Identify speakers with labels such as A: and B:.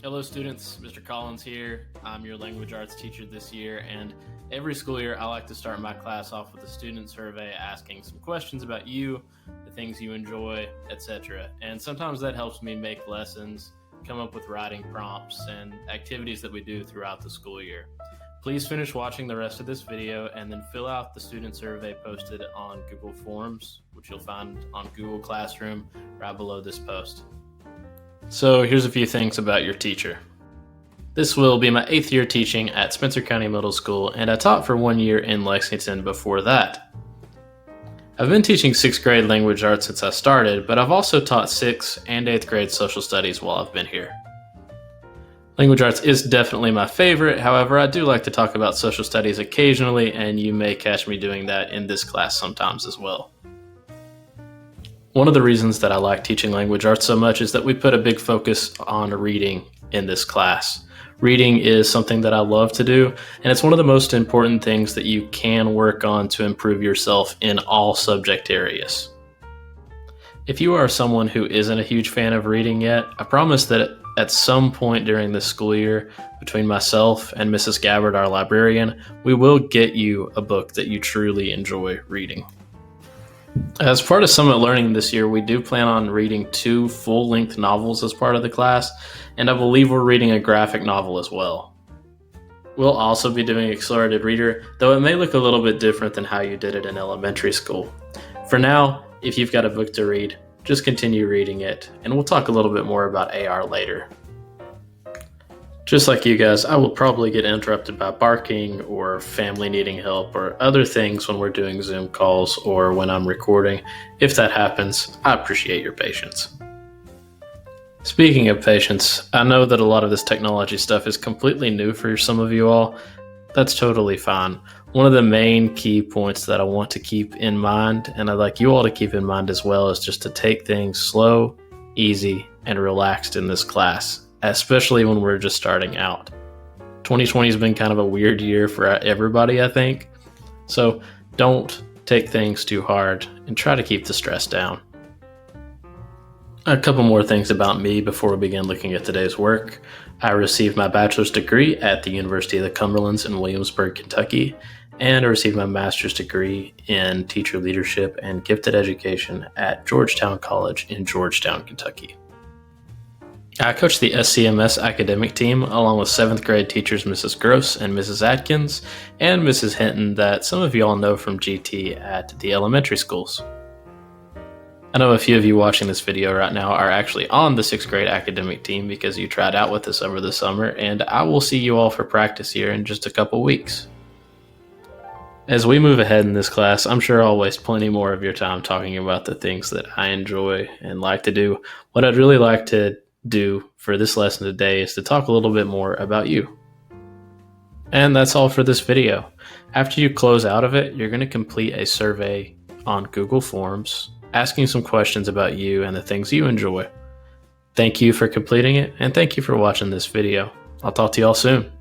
A: Hello students, Mr. Collins here. I'm your language arts teacher this year, and every school year I like to start my class off with a student survey asking some questions about you, the things you enjoy, etc. And sometimes that helps me make lessons, come up with writing prompts, and activities that we do throughout the school year. Please finish watching the rest of this video and then fill out the student survey posted on Google Forms, which you'll find on Google Classroom right below this post. So here's a few things about your teacher. This will be my 8th year teaching at Spencer County Middle School, and I taught for 1 year in Lexington before that. I've been teaching 6th grade language arts since I started, but I've also taught 6th and 8th grade social studies while I've been here. Language arts is definitely my favorite, however, I do like to talk about social studies occasionally, and you may catch me doing that in this class sometimes as well. One of the reasons that I like teaching language arts so much is that we put a big focus on reading in this class. Reading is something that I love to do, and it's one of the most important things that you can work on to improve yourself in all subject areas. If you are someone who isn't a huge fan of reading yet, I promise that at some point during this school year, between myself and Mrs. Gabbard, our librarian, we will get you a book that you truly enjoy reading. As part of Summit Learning this year, we do plan on reading 2 full-length novels as part of the class, and I believe we're reading a graphic novel as well. We'll also be doing Accelerated Reader, though it may look a little bit different than how you did it in elementary school. For now, if you've got a book to read, just continue reading it, and we'll talk a little bit more about AR later. Just like you guys, I will probably get interrupted by barking or family needing help or other things when we're doing Zoom calls or when I'm recording. If that happens, I appreciate your patience. Speaking of patience, I know that a lot of this technology stuff is completely new for some of you all. That's totally fine. One of the main key points that I want to keep in mind, and I'd like you all to keep in mind as well, is just to take things slow, easy, and relaxed in this class, especially when we're just starting out. 2020 has been kind of a weird year for everybody, I think. So don't take things too hard and try to keep the stress down. A couple more things about me before we begin looking at today's work. I received my bachelor's degree at the University of the Cumberlands in Williamsburg, Kentucky, and I received my master's degree in teacher leadership and gifted education at Georgetown College in Georgetown, Kentucky. I coached the SCMS academic team along with 7th grade teachers Mrs. Gross and Mrs. Atkins and Mrs. Hinton that some of you all know from GT at the elementary schools. I know a few of you watching this video right now are actually on the 6th grade academic team because you tried out with us over the summer, and I will see you all for practice here in just a couple weeks. As we move ahead in this class, I'm sure I'll waste plenty more of your time talking about the things that I enjoy and like to do. What I'd really like to do for this lesson today is to talk a little bit more about you. And that's all for this video. After you close out of it, you're going to complete a survey on Google Forms, asking some questions about you and the things you enjoy. Thank you for completing it, and thank you for watching this video. I'll talk to you all soon.